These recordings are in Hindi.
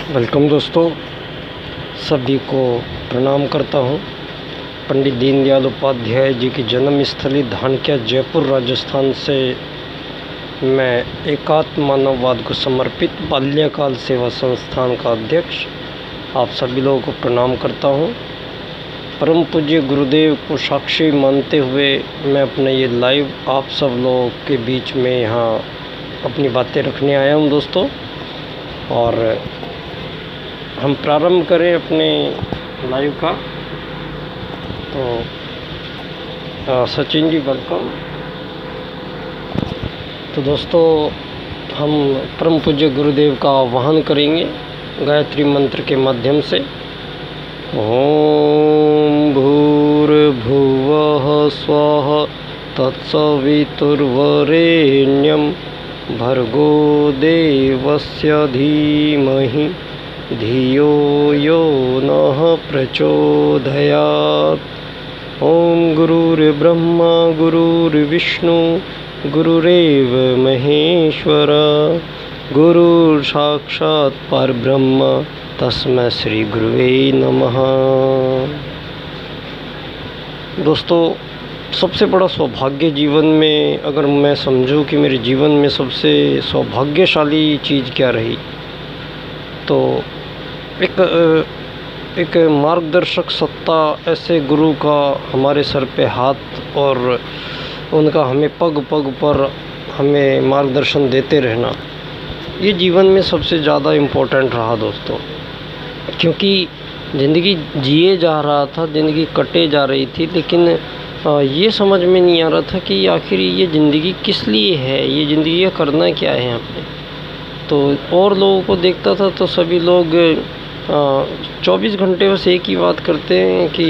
वेलकम दोस्तों, सभी को प्रणाम करता हूँ। पंडित दीनदयाल उपाध्याय जी की जन्मस्थली धानक्या जयपुर राजस्थान से मैं एकात्म मानववाद को समर्पित बाल्यकाल सेवा संस्थान का अध्यक्ष आप सभी लोगों को प्रणाम करता हूँ। परम पूज्य गुरुदेव को साक्षी मानते हुए मैं अपने ये लाइव आप सब लोगों के बीच में यहाँ अपनी बातें रखने आया हूँ दोस्तों। और हम प्रारंभ करें अपने लाइव का। तो सचिन जी वेलकम। तो दोस्तों हम परम पूज्य गुरुदेव का आह्वान करेंगे गायत्री मंत्र के माध्यम से। ओम भूर्भुवः स्वः तत्सवितुर्वरेण्यं भर्गो देवस्य धीमहि धियो यो नः प्रचोदयात्। ओम गुरुर्ब्रह्मा गुरुर्विष्णु गुरुरेव महेश्वर गुरुर् साक्षात् परब्रह्म तस्मै श्री गुरुवे नमः। दोस्तों सबसे बड़ा सौभाग्य जीवन में अगर मैं समझूं कि मेरे जीवन में सबसे सौभाग्यशाली चीज़ क्या रही, तो एक मार्गदर्शक सत्ता ऐसे गुरु का हमारे सर पे हाथ और उनका हमें पग पग पर हमें मार्गदर्शन देते रहना, ये जीवन में सबसे ज़्यादा इम्पोर्टेंट रहा दोस्तों। क्योंकि ज़िंदगी जिए जा रहा था, ज़िंदगी कटे जा रही थी, लेकिन ये समझ में नहीं आ रहा था कि आखिर ये ज़िंदगी किस लिए है, ये ज़िंदगी का करना क्या है यहाँ पे। तो और लोगों को देखता था तो सभी लोग 24 घंटे बस एक ही बात करते हैं कि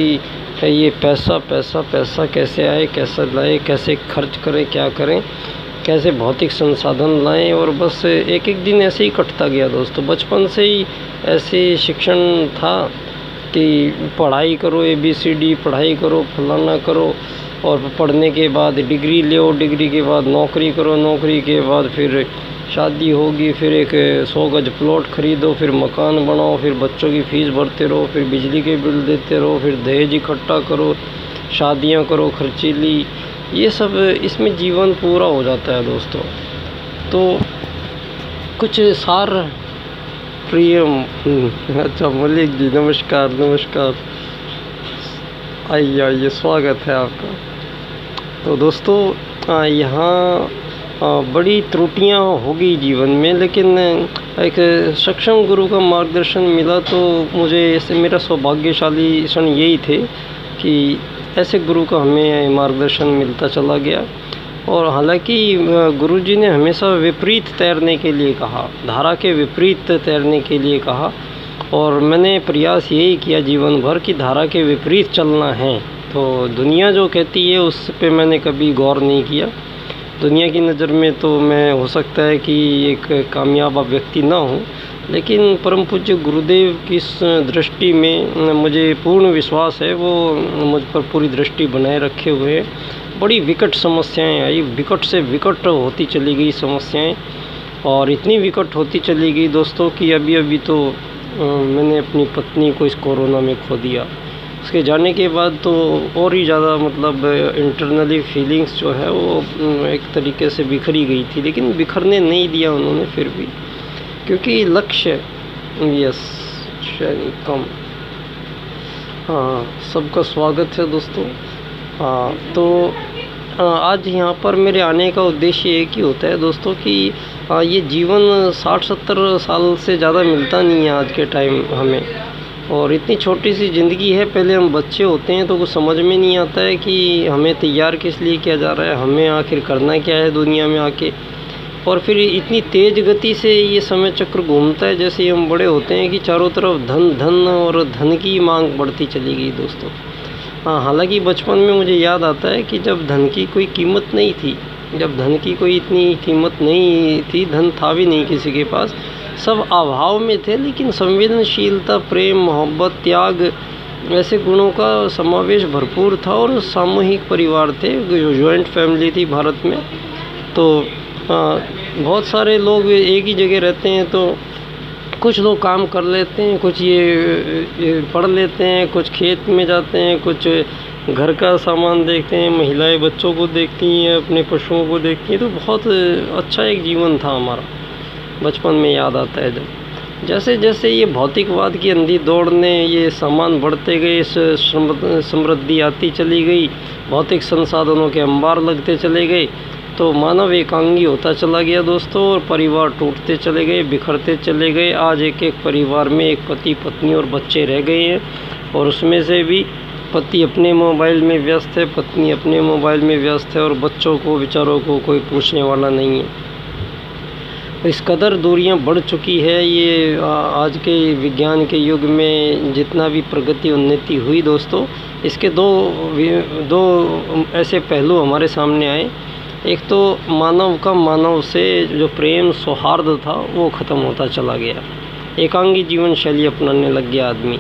ये पैसा पैसा पैसा कैसे आए, कैसे लाए, कैसे खर्च करें, क्या करें, कैसे भौतिक संसाधन लाएं। और बस एक एक दिन ऐसे ही कटता गया दोस्तों। बचपन से ही ऐसे शिक्षण था कि पढ़ाई करो, ABCD पढ़ाई करो, फलाना करो, और पढ़ने के बाद डिग्री लो, डिग्री के बाद नौकरी करो, नौकरी के बाद फिर शादी होगी, फिर एक 100 गज प्लॉट खरीदो, फिर मकान बनाओ, फिर बच्चों की फ़ीस भरते रहो, फिर बिजली के बिल देते रहो, फिर दहेज इकट्ठा करो, शादियां करो खर्चीली, ये सब इसमें जीवन पूरा हो जाता है दोस्तों। तो कुछ सार प्रिय अच्छा मलिक जी नमस्कार नमस्कार, आइए आइए, स्वागत है आपका। तो दोस्तों यहाँ बड़ी त्रुटियाँ होगी जीवन में, लेकिन एक सक्षम गुरु का मार्गदर्शन मिला तो मुझे ऐसे मेरा सौभाग्यशाली क्षण यही थे कि ऐसे गुरु का हमें मार्गदर्शन मिलता चला गया। और हालांकि गुरुजी ने हमेशा विपरीत तैरने के लिए कहा, धारा के विपरीत तैरने के लिए कहा, और मैंने प्रयास यही किया जीवन भर कि धारा के विपरीत चलना है। तो दुनिया जो कहती है उस पे मैंने कभी गौर नहीं किया। दुनिया की नज़र में तो मैं हो सकता है कि एक कामयाब व्यक्ति ना हूँ, लेकिन परम पूज्य गुरुदेव की इस दृष्टि में मुझे पूर्ण विश्वास है, वो मुझ पर पूरी दृष्टि बनाए रखे हुए हैं। बड़ी विकट समस्याएं आई, विकट से विकट होती चली गई समस्याएं, और इतनी विकट होती चली गई दोस्तों कि अभी अभी तो मैंने अपनी पत्नी को इस कोरोना में खो दिया। उसके जाने के बाद तो और ही ज़्यादा मतलब इंटरनली फीलिंग्स जो है वो एक तरीके से बिखरी गई थी, लेकिन बिखरने नहीं दिया उन्होंने फिर भी, क्योंकि लक्ष्य यस कम। हाँ, सबका स्वागत है दोस्तों। हाँ, तो आज यहाँ पर मेरे आने का उद्देश्य एक ही होता है दोस्तों कि ये जीवन 60-70 साल से ज़्यादा मिलता नहीं है आज के टाइम हमें, और इतनी छोटी सी ज़िंदगी है। पहले हम बच्चे होते हैं तो कुछ समझ में नहीं आता है कि हमें तैयार किस लिए किया जा रहा है, हमें आखिर करना क्या है दुनिया में आके। और फिर इतनी तेज़ गति से ये समय चक्र घूमता है जैसे हम बड़े होते हैं कि चारों तरफ धन धन और धन की मांग बढ़ती चली गई दोस्तों। हाँ, हालांकि बचपन में मुझे याद आता है कि जब धन की कोई कीमत नहीं थी, जब धन की कोई इतनी कीमत नहीं थी, धन था भी नहीं किसी के पास, सब अभाव में थे, लेकिन संवेदनशीलता, प्रेम, मोहब्बत, त्याग, ऐसे गुणों का समावेश भरपूर था। और सामूहिक परिवार थे, जॉइंट फैमिली थी भारत में। तो बहुत सारे लोग एक ही जगह रहते हैं तो कुछ लोग काम कर लेते हैं, कुछ ये पढ़ लेते हैं, कुछ खेत में जाते हैं, कुछ घर का सामान देखते हैं, महिलाएं बच्चों को देखती हैं, अपने पशुओं को देखती हैं। तो बहुत अच्छा एक जीवन था हमारा, बचपन में याद आता है जब। जैसे जैसे ये भौतिकवाद की अंधी दौड़ ने ये सामान बढ़ते गए, समृद्धि आती चली गई, भौतिक संसाधनों के अंबार लगते चले गए, तो मानव एकांगी होता चला गया दोस्तों, और परिवार टूटते चले गए, बिखरते चले गए। आज एक एक परिवार में एक पति पत्नी और बच्चे रह गए हैं, और उसमें से भी पति अपने मोबाइल में व्यस्त है, पत्नी अपने मोबाइल में व्यस्त है, और बच्चों को बेचारों को कोई पूछने वाला नहीं है। इस कदर दूरियां बढ़ चुकी है। ये आज के विज्ञान के युग में जितना भी प्रगति उन्नति हुई दोस्तों, इसके दो ऐसे पहलू हमारे सामने आए। एक तो मानव का मानव से जो प्रेम सौहार्द था वो ख़त्म होता चला गया, एकांगी जीवन शैली अपनाने लग गया आदमी।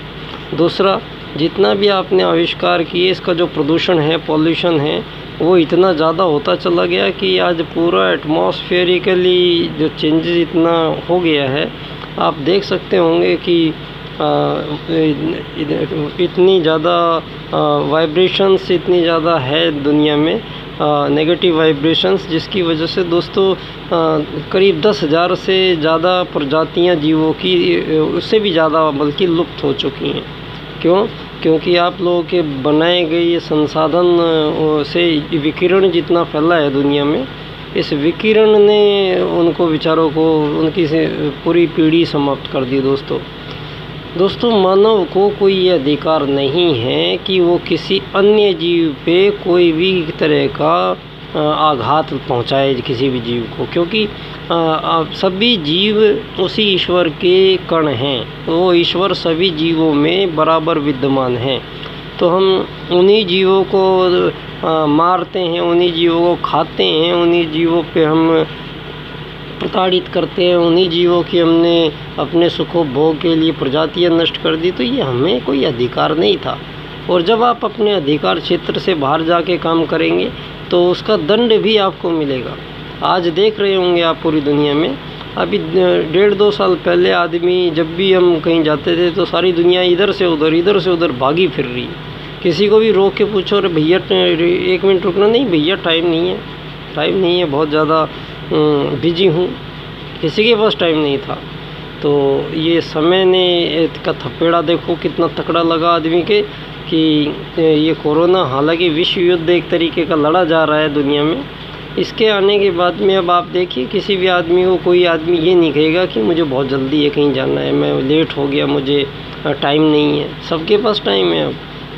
दूसरा, जितना भी आपने आविष्कार किए, इसका जो प्रदूषण है, पॉल्यूशन है, वो इतना ज़्यादा होता चला गया कि आज पूरा एटमॉस्फेरिकली जो चेंजेस इतना हो गया है, आप देख सकते होंगे कि इतनी ज़्यादा वाइब्रेशंस इतनी ज़्यादा है दुनिया में, नेगेटिव वाइब्रेशंस, जिसकी वजह से दोस्तों करीब 10,000 से ज़्यादा प्रजातियां जीवों की, उससे भी ज़्यादा बल्कि लुप्त हो चुकी हैं। क्यों? क्योंकि आप लोगों के बनाए गए ये संसाधन से विकिरण जितना फैला है दुनिया में, इस विकिरण ने उनको बेचारों को उनकी से पूरी पीढ़ी समाप्त कर दी दोस्तों। मानव को कोई ये अधिकार नहीं है कि वो किसी अन्य जीव पे कोई भी तरह का आघात पहुंचाए किसी भी जीव को, क्योंकि सभी जीव उसी ईश्वर के कण हैं। वो ईश्वर सभी जीवों में बराबर विद्यमान है। तो हम उन्हीं जीवों को मारते हैं, उन्हीं जीवों को खाते हैं, उन्हीं जीवों पे हम प्रताड़ित करते हैं, उन्हीं जीवों की हमने अपने सुखोपभोग के लिए प्रजातियां नष्ट कर दी। तो ये हमें कोई अधिकार नहीं था। और जब आप अपने अधिकार क्षेत्र से बाहर जाके काम करेंगे तो उसका दंड भी आपको मिलेगा। आज देख रहे होंगे आप पूरी दुनिया में, अभी 1.5-2 साल पहले आदमी जब भी हम कहीं जाते थे तो सारी दुनिया इधर से उधर भागी फिर रही है। किसी को भी रोक के पूछो, अरे भैया 1 मिनट रुकना, नहीं भैया टाइम नहीं है, बहुत ज़्यादा बिजी हूँ। किसी के पास टाइम नहीं था। तो ये समय ने का थपेड़ा देखो कितना तकड़ा लगा आदमी के, कि ये कोरोना हालांकि विश्व युद्ध एक तरीके का लड़ा जा रहा है दुनिया में, इसके आने के बाद में अब आप देखिए किसी भी आदमी को, कोई आदमी ये नहीं कहेगा कि मुझे बहुत जल्दी है, कहीं जाना है, मैं लेट हो गया, मुझे टाइम नहीं है। सबके पास टाइम है।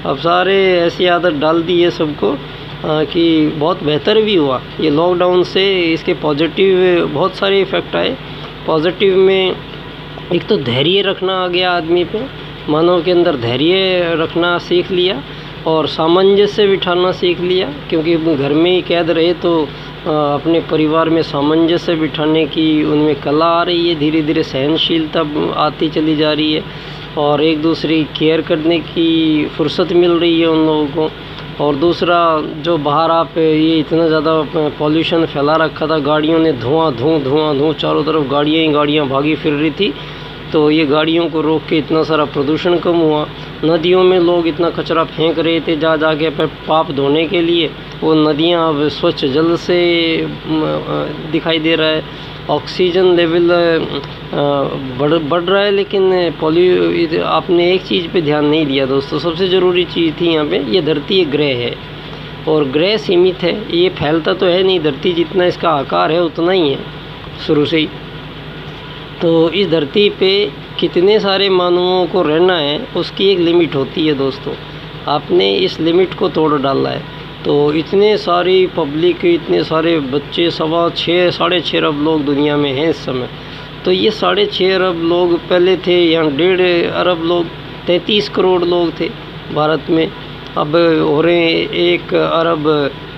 अब सारे ऐसी आदत डाल दी है सबको कि बहुत बेहतर भी हुआ ये लॉकडाउन से। इसके पॉजिटिव बहुत सारे इफ़ेक्ट आए। पॉजिटिव में एक तो धैर्य रखना आ गया आदमी पे, मानव के अंदर धैर्य रखना सीख लिया और सामंजस्य बिठाना सीख लिया, क्योंकि घर में ही कैद रहे तो अपने परिवार में सामंजस्य बिठाने की उनमें कला आ रही है, धीरे धीरे सहनशीलता आती चली जा रही है और एक दूसरे की केयर करने की फुर्सत मिल रही है उन लोगों को। और दूसरा, जो बाहर आप ये इतना ज़्यादा पॉल्यूशन फैला रखा था, गाड़ियों ने धुआं चारों तरफ गाड़ियाँ ही गाड़ियाँ भागी फिर रही थी, तो ये गाड़ियों को रोक के इतना सारा प्रदूषण कम हुआ। नदियों में लोग इतना कचरा फेंक रहे थे जा के पाप धोने के लिए, वो नदियाँ अब स्वच्छ जल से दिखाई दे रहा है। ऑक्सीजन लेवल बढ़ रहा है, लेकिन आपने एक चीज़ पे ध्यान नहीं दिया दोस्तों, सबसे ज़रूरी चीज़ थी यहाँ पे, ये धरती एक ग्रह है और ग्रह सीमित है, ये फैलता तो है नहीं, धरती जितना इसका आकार है उतना ही है शुरू से ही। तो इस धरती पे कितने सारे मानवों को रहना है उसकी एक लिमिट होती है दोस्तों, आपने इस लिमिट को तोड़ डाला है। तो इतने सारी पब्लिक, इतने सारे बच्चे, 6.5 अरब लोग दुनिया में हैं इस समय। तो ये 6.5 अरब लोग पहले थे, यहाँ 1.5 अरब लोग, 33 करोड़ लोग थे भारत में, अब हो रहे हैं 1 अरब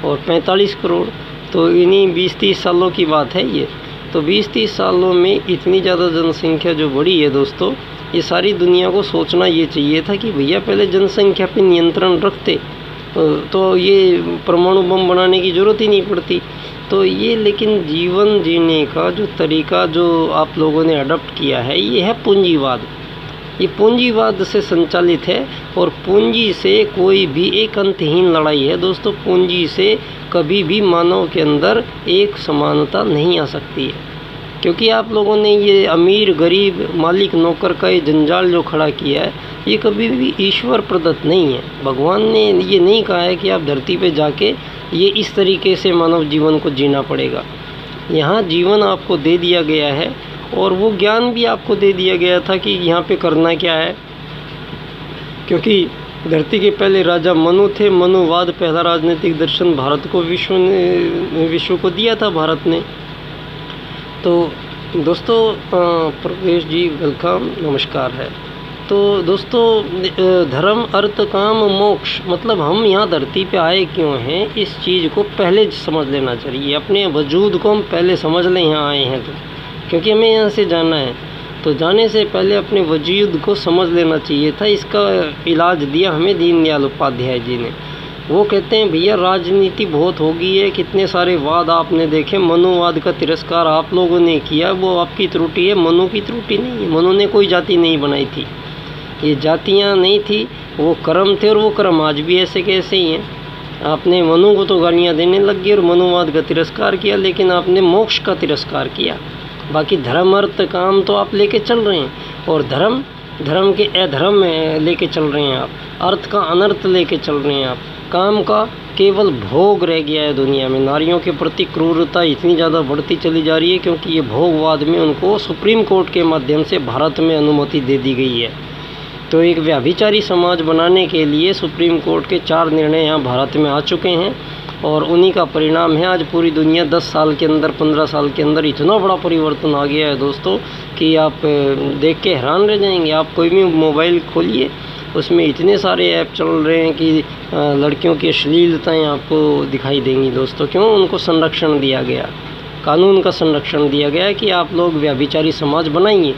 और 45 करोड़। तो इन्हीं 20-30 सालों की बात है ये। तो 20-30 सालों में इतनी ज़्यादा जनसंख्या जो बढ़ी है दोस्तों, ये सारी दुनिया को सोचना ये चाहिए था कि भैया पहले जनसंख्या पे नियंत्रण रखते तो ये परमाणु बम बनाने की ज़रूरत ही नहीं पड़ती। तो ये लेकिन जीवन जीने का जो तरीका जो आप लोगों ने अडॉप्ट किया है ये है पूंजीवाद। ये पूंजीवाद से संचालित है और पूंजी से कोई भी एक अंतहीन लड़ाई है दोस्तों। पूंजी से कभी भी मानव के अंदर एक समानता नहीं आ सकती है, क्योंकि आप लोगों ने ये अमीर गरीब मालिक नौकर का ये जंजाल जो खड़ा किया है ये कभी भी ईश्वर प्रदत्त नहीं है। भगवान ने ये नहीं कहा है कि आप धरती पे जाके ये इस तरीके से मानव जीवन को जीना पड़ेगा। यहाँ जीवन आपको दे दिया गया है और वो ज्ञान भी आपको दे दिया गया था कि यहाँ पे करना क्या है, क्योंकि धरती के पहले राजा मनु थे। मनुवाद पहला राजनीतिक दर्शन भारत को विश्व को दिया था भारत ने। तो दोस्तों प्रवेश जी वेलकम, नमस्कार है। तो दोस्तों धर्म अर्थ काम मोक्ष, मतलब हम यहाँ धरती पे आए क्यों हैं इस चीज़ को पहले समझ लेना चाहिए। अपने वजूद को हम पहले समझ लें यहाँ आए हैं तो, क्योंकि हमें यहाँ से जाना है। तो जाने से पहले अपने वजूद को समझ लेना चाहिए था। इसका इलाज दिया हमें दीनदयाल उपाध्याय जी ने। वो कहते हैं भैया राजनीति बहुत हो गई है, कितने सारे वाद आपने देखे, मनुवाद का तिरस्कार आप लोगों ने किया, वो आपकी त्रुटि है, मनु की त्रुटि नहीं है। मनु ने कोई जाति नहीं बनाई थी, ये जातियाँ नहीं थी, वो कर्म थे और वो कर्म आज भी ऐसे के ऐसे ही हैं। आपने मनु को तो गालियाँ देने लग गए और मनुवाद का तिरस्कार किया, लेकिन आपने मोक्ष का तिरस्कार किया। बाकी धर्म अर्थ काम तो आप लेके चल रहे हैं, और धर्म के अधर्म में लेके चल रहे हैं आप, अर्थ का अनर्थ लेके चल रहे हैं आप, काम का केवल भोग रह गया है दुनिया में। नारियों के प्रति क्रूरता इतनी ज़्यादा बढ़ती चली जा रही है क्योंकि ये भोगवाद में उनको सुप्रीम कोर्ट के माध्यम से भारत में अनुमति दे दी गई है। तो एक व्यभिचारी समाज बनाने के लिए सुप्रीम कोर्ट के 4 निर्णय यहाँ भारत में आ चुके हैं, और उन्हीं का परिणाम है आज पूरी दुनिया 10 साल के अंदर 15 साल के अंदर इतना बड़ा परिवर्तन आ गया है दोस्तों कि आप देख के हैरान रह जाएंगे। आप कोई भी मोबाइल खोलिए, उसमें इतने सारे ऐप चल रहे हैं कि लड़कियों की अश्लीलताएँ आपको दिखाई देंगी दोस्तों। क्यों? उनको संरक्षण दिया गया, कानून का संरक्षण दिया गया है कि आप लोग व्यभिचारी समाज बनाइए।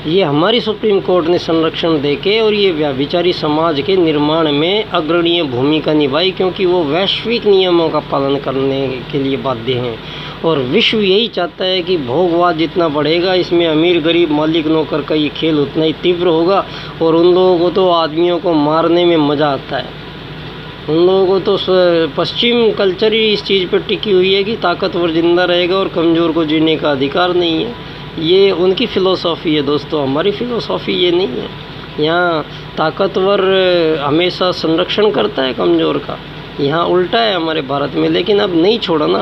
ये हमारी सुप्रीम कोर्ट ने संरक्षण देके और ये व्यभिचारी समाज के निर्माण में अग्रणीय भूमिका निभाई, क्योंकि वो वैश्विक नियमों का पालन करने के लिए बाध्य हैं। और विश्व यही चाहता है कि भोगवाद जितना बढ़ेगा, इसमें अमीर गरीब मालिक नौकर का ये खेल उतना ही तीव्र होगा, और उन लोगों को तो आदमियों को मारने में मज़ा आता है। उन लोगों को तो पश्चिम कल्चर ही इस चीज़ पर टिकी हुई है कि ताकतवर जिंदा रहेगा और कमज़ोर को जीने का अधिकार नहीं है। ये उनकी फ़िलोसॉफ़ी है दोस्तों, हमारी फ़िलोसॉफ़ी ये नहीं है। यहाँ ताकतवर हमेशा संरक्षण करता है कमज़ोर का, यहाँ उल्टा है हमारे भारत में। लेकिन अब नहीं छोड़ा ना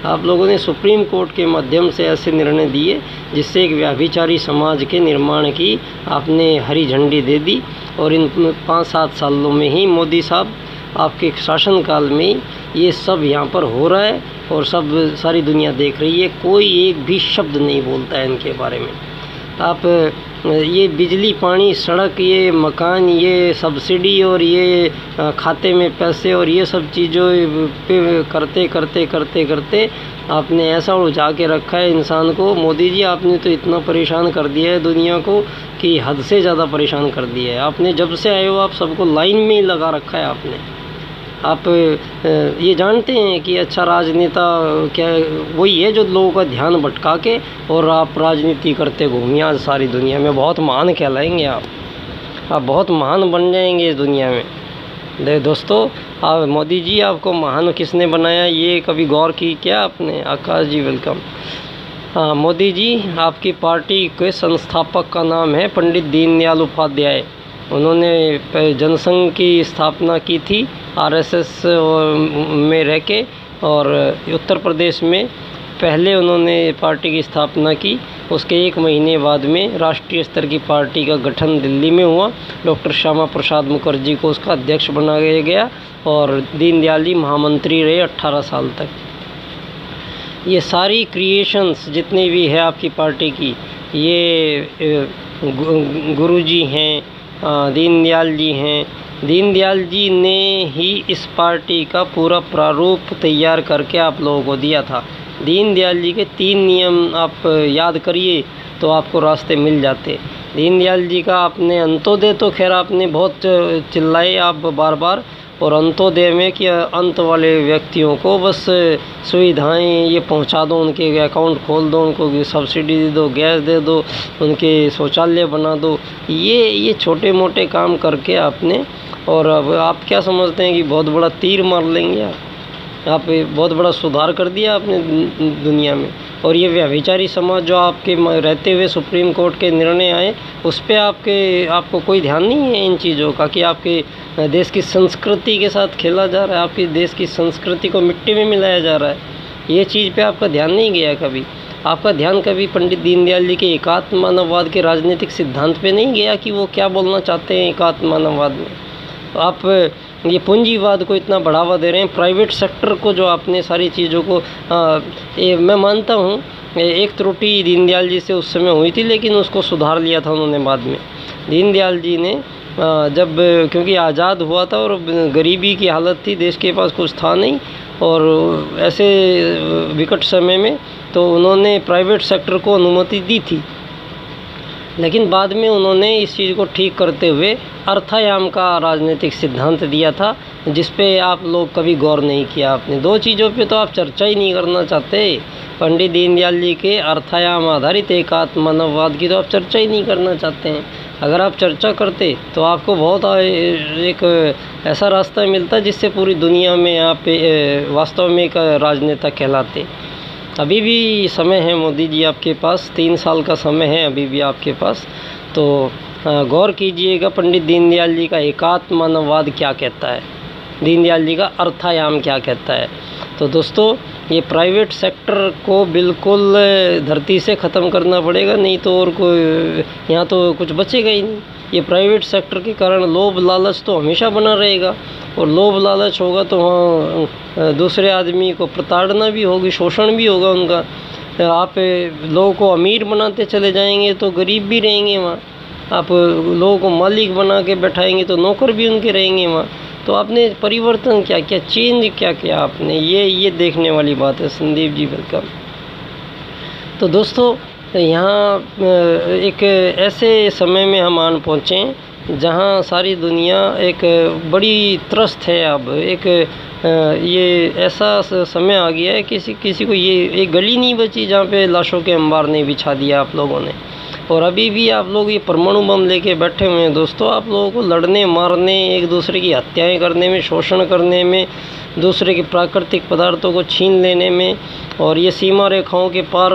आप लोगों ने सुप्रीम कोर्ट के माध्यम से ऐसे निर्णय दिए जिससे एक व्यभिचारी समाज के निर्माण की आपने हरी झंडी दे दी। और इन 5-7 सालों में ही मोदी साहब आपके शासनकाल में ये सब यहाँ पर हो रहा है और सब सारी दुनिया देख रही है। कोई एक भी शब्द नहीं बोलता है इनके बारे में। आप ये बिजली पानी सड़क ये मकान ये सब्सिडी और ये खाते में पैसे और ये सब चीज़ों पे करते आपने ऐसा उलझा के रखा है इंसान को। मोदी जी आपने तो इतना परेशान कर दिया है दुनिया को कि हद से ज़्यादा परेशान कर दिया है आपने। जब से आए हो आप सबको लाइन में ही लगा रखा है आपने। आप ये जानते हैं कि अच्छा राजनेता क्या वही है जो लोगों का ध्यान भटका के और आप राजनीति करते घूमिए आज सारी दुनिया में। बहुत महान कहलाएंगे आप बहुत महान बन जाएंगे इस दुनिया में। दोस्तों आप मोदी जी आपको महान किसने बनाया ये कभी गौर की क्या आपने? आकाश जी वेलकम। हाँ मोदी जी आपकी पार्टी के संस्थापक का नाम है पंडित दीनदयाल उपाध्याय। उन्होंने जनसंघ की स्थापना की थी आरएसएस में रह के, और उत्तर प्रदेश में पहले उन्होंने पार्टी की स्थापना की। उसके 1 महीने बाद में राष्ट्रीय स्तर की पार्टी का गठन दिल्ली में हुआ। डॉक्टर श्यामा प्रसाद मुखर्जी को उसका अध्यक्ष बनाया गया और दीनदयाल जी महामंत्री रहे 18 साल तक। ये सारी क्रिएशंस जितनी भी है आपकी पार्टी की, ये गुरुजी हैं, दीनदयाल जी हैं। दीनदयाल जी ने ही इस पार्टी का पूरा प्रारूप तैयार करके आप लोगों को दिया था। दीनदयाल जी के 3 नियम आप याद करिए तो आपको रास्ते मिल जाते। दीनदयाल जी का आपने अंत्योदय तो खैर आपने बहुत चिल्लाए आप बार बार, और अंत्योदय में कि अंत वाले व्यक्तियों को बस सुविधाएं ये पहुंचा दो, उनके अकाउंट खोल दो, उनको सब्सिडी दे दो, गैस दे दो, उनके शौचालय बना दो। ये छोटे मोटे काम करके आपने, और अब आप क्या समझते हैं कि बहुत बड़ा तीर मार लेंगे आप बहुत बड़ा सुधार कर दिया आपने दुनिया में। और ये व्यभिचारी समाज जो आपके रहते हुए सुप्रीम कोर्ट के निर्णय आए, उस पे आपको कोई ध्यान नहीं है इन चीज़ों का, कि आपके देश की संस्कृति के साथ खेला जा रहा है, आपकी देश की संस्कृति को मिट्टी में मिलाया जा रहा है। ये चीज़ पे आपका ध्यान नहीं गया कभी। आपका ध्यान कभी पंडित दीनदयाल जी के एकात्म मानववाद के राजनीतिक सिद्धांत पे नहीं गया कि वो क्या बोलना चाहते हैं एकात्म मानववाद में। आप ये पूंजीवाद को इतना बढ़ावा दे रहे हैं, प्राइवेट सेक्टर को जो आपने सारी चीज़ों को मैं मानता हूँ एक त्रुटि दीनदयाल जी से उस समय हुई थी, लेकिन उसको सुधार लिया था उन्होंने बाद में। दीनदयाल जी ने जब, क्योंकि आज़ाद हुआ था और गरीबी की हालत थी, देश के पास कुछ था नहीं, और ऐसे विकट समय में तो उन्होंने प्राइवेट सेक्टर को अनुमति दी थी। लेकिन बाद में उन्होंने इस चीज़ को ठीक करते हुए अर्थायाम का राजनीतिक सिद्धांत दिया था, जिस पे आप लोग कभी गौर नहीं किया आपने। दो चीज़ों पे तो आप चर्चा ही नहीं करना चाहते। पंडित दीनदयाल जी के अर्थायाम आधारित एकात्म मानववाद की तो आप चर्चा ही नहीं करना चाहते हैं। अगर आप चर्चा करते तो आपको बहुत एक ऐसा रास्ता मिलता जिससे पूरी दुनिया में आप वास्तव में एक राजनेता कहलाते। अभी भी समय है मोदी जी आपके पास, 3 साल का समय है अभी भी आपके पास, तो गौर कीजिएगा पंडित दीनदयाल जी का एकात्म मानववाद क्या कहता है, दीनदयाल जी का अर्थायाम क्या कहता है। तो दोस्तों, ये प्राइवेट सेक्टर को बिल्कुल धरती से ख़त्म करना पड़ेगा, नहीं तो और कोई यहाँ तो कुछ बचेगा ही नहीं। ये प्राइवेट सेक्टर के कारण लोभ लालच तो हमेशा बना रहेगा, और लोभ लालच होगा तो वहाँ दूसरे आदमी को प्रताड़ना भी होगी, शोषण भी होगा उनका। आप लोगों को अमीर बनाते चले जाएंगे तो गरीब भी रहेंगे वहाँ। आप लोगों को मालिक बना के बैठाएंगे तो नौकर भी उनके रहेंगे वहाँ। तो आपने परिवर्तन क्या किया, चेंज क्या किया आपने, ये देखने वाली बात है। संदीप जी वेलकम। तो दोस्तों, यहाँ एक ऐसे समय में हम आन पहुँचे जहाँ सारी दुनिया एक बड़ी त्रस्त है। अब ये ऐसा समय आ गया है, किसी को ये एक गली नहीं बची जहाँ पे लाशों के अंबार नहीं बिछा दिया आप लोगों ने। और अभी भी आप लोग ये परमाणु बम लेके बैठे हुए हैं दोस्तों। आप लोगों को लड़ने, मारने, एक दूसरे की हत्याएं करने में, शोषण करने में, दूसरे के प्राकृतिक पदार्थों को छीन लेने में, और ये सीमा रेखाओं के पार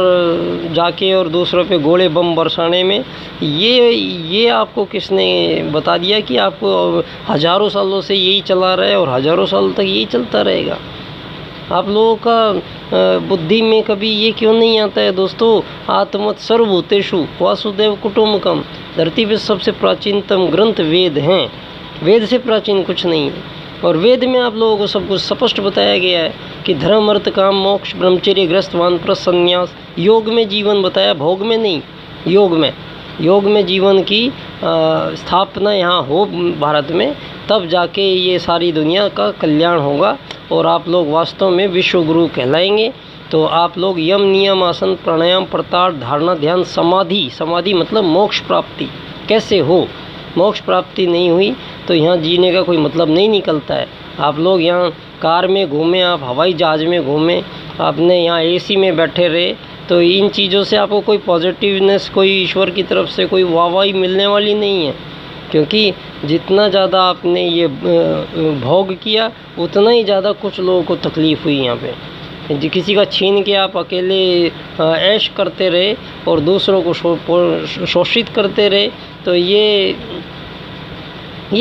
जाके और दूसरों पे गोले बम बरसाने में, ये आपको किसने बता दिया कि आपको हज़ारों सालों से यही चला रहा है और हज़ारों साल तक यही चलता रहेगा। आप लोगों का बुद्धि में कभी ये क्यों नहीं आता है दोस्तों, आत्मत सर्वभूतेषु वासुदेव कुटुम्बकम। धरती पे सबसे प्राचीनतम ग्रंथ वेद हैं, वेद से प्राचीन कुछ नहीं है। और वेद में आप लोगों को सब कुछ स्पष्ट बताया गया है कि धर्म, अर्थ, काम, मोक्ष, ब्रह्मचर्य, गृहस्थ, वानप्रस्थ, संन्यास। योग में जीवन बताया, भोग में नहीं। योग में जीवन की स्थापना यहाँ हो भारत में, तब जाके ये सारी दुनिया का कल्याण होगा और आप लोग वास्तव में विश्व गुरु कहलाएंगे। तो आप लोग यम, नियम, आसन, प्राणायाम, प्रत्याहार, धारणा, ध्यान, समाधि मतलब मोक्ष प्राप्ति कैसे हो। मोक्ष प्राप्ति नहीं हुई तो यहाँ जीने का कोई मतलब नहीं निकलता है। आप लोग यहाँ कार में घूमें, आप हवाई जहाज़ में घूमें, आपने यहाँ एसी में बैठे रहे, तो इन चीज़ों से आपको कोई पॉजिटिवनेस, कोई ईश्वर की तरफ से कोई वाहवाही मिलने वाली नहीं है। क्योंकि जितना ज़्यादा आपने ये भोग किया, उतना ही ज़्यादा कुछ लोगों को तकलीफ़ हुई यहाँ पे। किसी का छीन के आप अकेले ऐश करते रहे और दूसरों को शोषित करते रहे, तो ये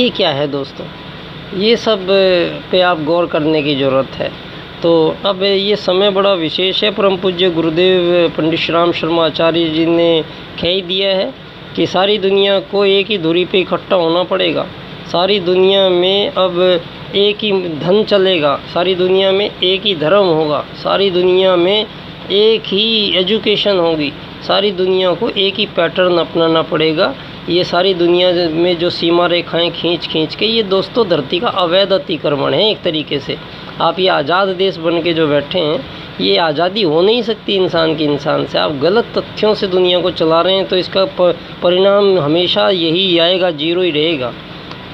क्या है दोस्तों। ये सब पे आप गौर करने की ज़रूरत है। तो अब ये समय बड़ा विशेष है। परम पूज्य गुरुदेव पंडित श्री राम शर्मा आचार्य जी ने कह दिया है कि सारी दुनिया को एक ही धुरी पे इकट्ठा होना पड़ेगा। सारी दुनिया में अब एक ही धन चलेगा, सारी दुनिया में एक ही धर्म होगा, सारी दुनिया में एक ही एजुकेशन होगी, सारी दुनिया को एक ही पैटर्न अपनाना पड़ेगा। ये सारी दुनिया में जो सीमा रेखाएं खींच के, ये दोस्तों धरती का अवैध अतिक्रमण है एक तरीके से। आप ये आज़ाद देश बन के जो बैठे हैं, ये आज़ादी हो नहीं सकती इंसान से। आप गलत तथ्यों से दुनिया को चला रहे हैं, तो इसका परिणाम हमेशा यही आएगा, जीरो ही रहेगा।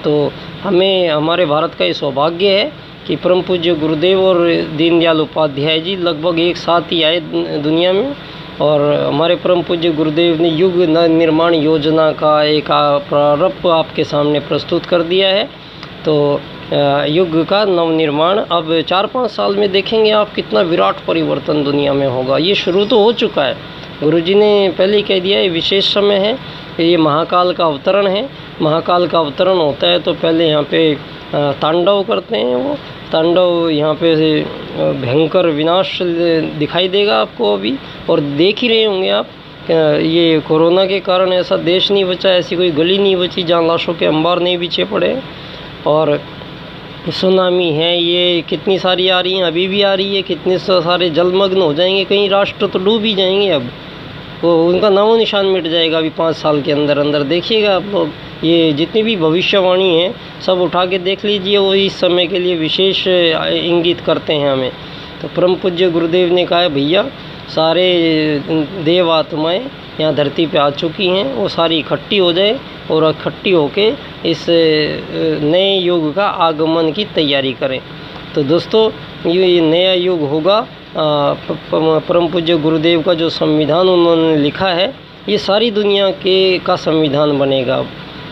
तो हमें हमारे भारत का ये सौभाग्य है कि परम पूज्य गुरुदेव और दीनदयाल उपाध्याय जी लगभग एक साथ ही आए दुनिया में, और हमारे परम पूज्य गुरुदेव ने युग निर्माण योजना का एक प्रारंभ आपके सामने प्रस्तुत कर दिया है। तो युग का नवनिर्माण अब 4-5 साल में देखेंगे आप कितना विराट परिवर्तन दुनिया में होगा। ये शुरू तो हो चुका है, गुरुजी ने पहले ही कह दिया, ये विशेष समय है, ये महाकाल का अवतरण है। महाकाल का अवतरण होता है तो पहले यहाँ पे तांडव करते हैं, वो तांडव यहाँ पे भयंकर विनाश दिखाई देगा आपको अभी, और देख ही रहे होंगे आप। ये कोरोना के कारण ऐसा देश नहीं बचा, ऐसी कोई गली नहीं बची जहाँ लाशों के अंबार नहीं बिछे पड़े, और सुनामी है ये कितनी सारी आ रही हैं, अभी भी आ रही है, कितने सारे जलमग्न हो जाएंगे, कई राष्ट्र तो डूब ही जाएंगे, अब वो उनका नामो निशान मिट जाएगा अभी 5 साल के अंदर अंदर। देखिएगा आप लोग, ये जितनी भी भविष्यवाणी है सब उठा के देख लीजिए, वो इस समय के लिए विशेष इंगित करते हैं हमें। तो परम पूज्य गुरुदेव ने कहा है भैया सारे देव आत्माएँ यहाँ धरती पे आ चुकी हैं, वो सारी इकट्ठी हो जाए और इकट्ठी होके इस नए युग का आगमन की तैयारी करें। तो दोस्तों ये नया युग होगा, परम पूज्य गुरुदेव का जो संविधान उन्होंने लिखा है ये सारी दुनिया का संविधान बनेगा।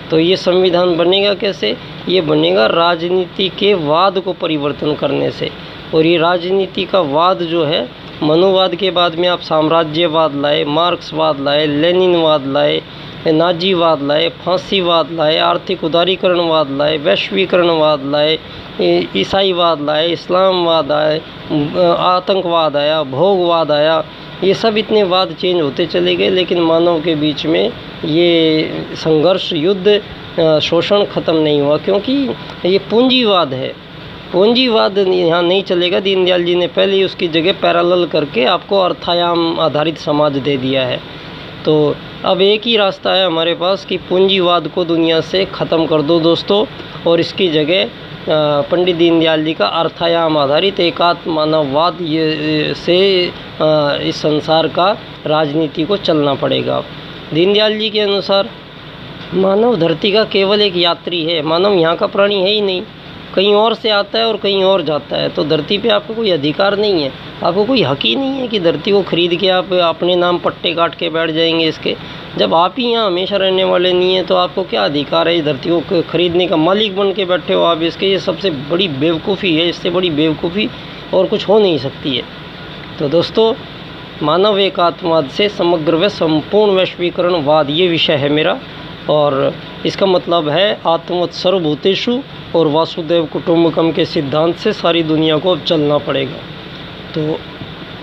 तो ये संविधान बनेगा कैसे? ये बनेगा राजनीति के वाद को परिवर्तन करने से। और ये राजनीति का वाद जो है, मनुवाद के बाद में आप साम्राज्यवाद लाए, मार्क्सवाद लाए, लेनिनवाद लाए, नाजीवाद लाए, फांसीवाद लाए, आर्थिक उदारीकरणवाद लाए, वैश्वीकरणवाद लाए, ईसाईवाद लाए, इस्लामवाद आए, आतंकवाद आया, भोगवाद आया, ये सब इतने वाद चेंज होते चले गए, लेकिन मानव के बीच में ये संघर्ष, युद्ध, शोषण ख़त्म नहीं हुआ, क्योंकि ये पूंजीवाद है। पूंजीवाद यहाँ नहीं चलेगा। दीनदयाल जी ने पहले ही उसकी जगह पैरेलल करके आपको अर्थायाम आधारित समाज दे दिया है। तो अब एक ही रास्ता है हमारे पास कि पूंजीवाद को दुनिया से ख़त्म कर दो दोस्तों, और इसकी जगह पंडित दीनदयाल जी का अर्थायाम आधारित एकात्म मानववाद से इस संसार का राजनीति को चलना पड़ेगा। दीनदयाल जी के अनुसार मानव धरती का केवल एक यात्री है, मानव यहाँ का प्राणी है ही नहीं, कहीं और से आता है और कहीं और जाता है। तो धरती पे आपको कोई अधिकार नहीं है, आपको कोई हक ही नहीं है कि धरती को ख़रीद के आप अपने नाम पट्टे काट के बैठ जाएंगे इसके। जब आप ही यहाँ हमेशा रहने वाले नहीं हैं तो आपको क्या अधिकार है इस धरती को ख़रीदने का? मालिक बन के बैठे हो आप इसके। ये सबसे बड़ी बेवकूफ़ी है, इससे बड़ी बेवकूफ़ी और कुछ हो नहीं सकती है। तो दोस्तों मानव एकात्मवाद से समग्र व संपूर्ण वैश्वीकरणवाद, ये विषय है मेरा, और इसका मतलब है आत्मवत् सर्वभूतेषु और वासुदेव कुटुंबकम के सिद्धांत से सारी दुनिया को अब चलना पड़ेगा। तो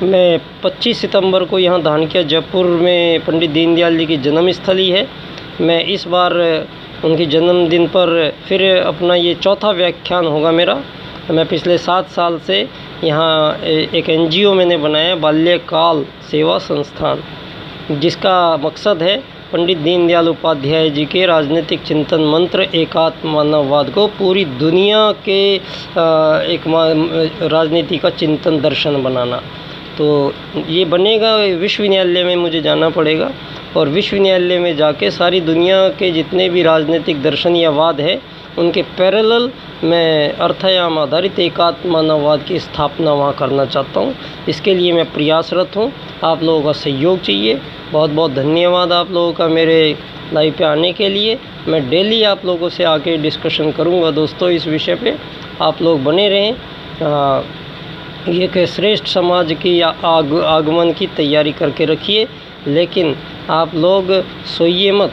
मैं 25 सितंबर को यहाँ दान किया, जयपुर में पंडित दीनदयाल जी की जन्मस्थली है। मैं इस बार उनके जन्मदिन पर फिर अपना ये चौथा व्याख्यान होगा मेरा। मैं पिछले 7 साल से यहाँ एक NGO मैंने बनाया, बाल्यकाल सेवा संस्थान, जिसका मकसद है पंडित दीनदयाल उपाध्याय जी के राजनीतिक चिंतन मंत्र एकात्म मानववाद को पूरी दुनिया के एक राजनीति का चिंतन दर्शन बनाना। तो ये बनेगा, विश्वविद्यालय में मुझे जाना पड़ेगा, और विश्वविद्यालय में जाके सारी दुनिया के जितने भी राजनीतिक दर्शन या वाद है उनके पैरेलल मैं अर्थायाम आधारित एकात्म मानववाद की स्थापना वहाँ करना चाहता हूँ। इसके लिए मैं प्रयासरत हूँ, आप लोगों का सहयोग चाहिए। बहुत बहुत धन्यवाद आप लोगों का मेरे लाइव पे आने के लिए। मैं डेली आप लोगों से आके डिस्कशन करूँगा दोस्तों इस विषय पे, आप लोग बने रहें। ये कि श्रेष्ठ समाज की आगमन की तैयारी करके रखिए, लेकिन आप लोग सोइए मत,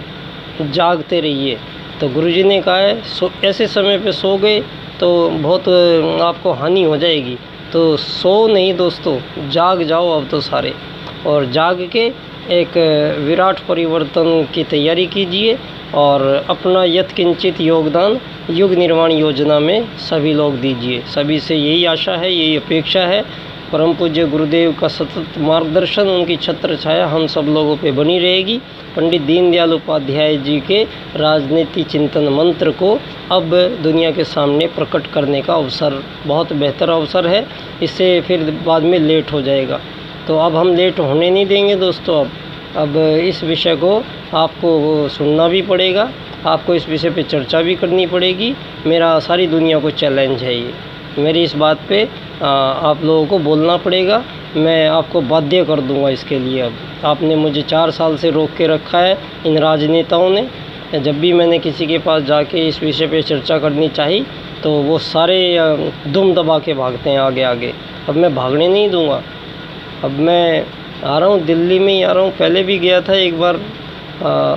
जागते रहिए। तो गुरुजी ने कहा है ऐसे समय पे सो गए तो बहुत आपको हानि हो जाएगी। तो सो नहीं दोस्तों, जाग जाओ अब तो सारे, और जाग के एक विराट परिवर्तन की तैयारी कीजिए और अपना यत्किंचित योगदान युग निर्माण योजना में सभी लोग दीजिए। सभी से यही आशा है, यही अपेक्षा है। परम पूज्य गुरुदेव का सतत मार्गदर्शन, उनकी छत्र छाया हम सब लोगों पे बनी रहेगी। पंडित दीनदयाल उपाध्याय जी के राजनीति चिंतन मंत्र को अब दुनिया के सामने प्रकट करने का अवसर, बहुत बेहतर अवसर है। इससे फिर बाद में लेट हो जाएगा, तो अब हम लेट होने नहीं देंगे दोस्तों। अब अब इस विषय को आपको सुनना भी पड़ेगा, आपको इस विषय पे चर्चा भी करनी पड़ेगी। मेरा सारी दुनिया को चैलेंज है ये, मेरी इस बात पे आप लोगों को बोलना पड़ेगा। मैं आपको बाध्य कर दूंगा इसके लिए। अब आपने मुझे 4 साल से रोक के रखा है इन राजनेताओं ने। जब भी मैंने किसी के पास जाके इस विषय पे चर्चा करनी चाहिए तो वो सारे दुम दबा के भागते हैं आगे आगे। अब मैं भागने नहीं दूंगा। अब मैं आ रहा हूँ, दिल्ली में ही आ रहा हूँ। पहले भी गया था एक बार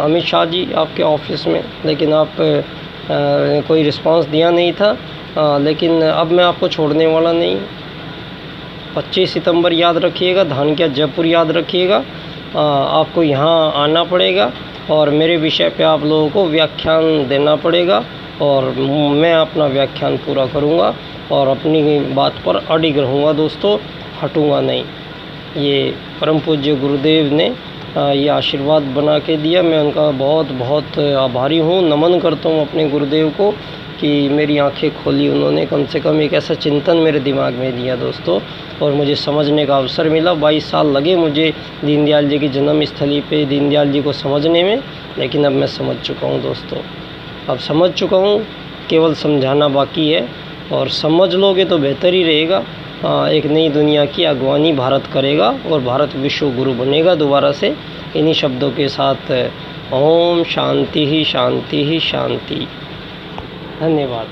अमित शाह जी आपके ऑफिस में, लेकिन आप कोई रिस्पांस दिया नहीं था। लेकिन अब मैं आपको छोड़ने वाला नहीं। 25 सितंबर याद रखिएगा, धानक्या जयपुर याद रखिएगा। आपको यहाँ आना पड़ेगा और मेरे विषय पे आप लोगों को व्याख्यान देना पड़ेगा और मैं अपना व्याख्यान पूरा करूँगा और अपनी बात पर अडिग रहूँगा दोस्तों, हटूँगा नहीं। ये परम पूज्य गुरुदेव ने ये आशीर्वाद बना के दिया। मैं उनका बहुत बहुत आभारी हूँ, नमन करता हूँ अपने गुरुदेव को कि मेरी आंखें खोली उन्होंने। कम से कम एक ऐसा चिंतन मेरे दिमाग में दिया दोस्तों और मुझे समझने का अवसर मिला। 22 साल लगे मुझे दीनदयाल जी की जन्म स्थली पे दीनदयाल जी को समझने में, लेकिन अब मैं समझ चुका हूँ दोस्तों। अब समझ चुका हूँ, केवल समझाना बाकी है और समझ लोगे तो बेहतर ही रहेगा। एक नई दुनिया की अगवानी भारत करेगा और भारत विश्व गुरु बनेगा दोबारा से। इन्हीं शब्दों के साथ ओम शांति ही शांति ही शांति। धन्यवाद।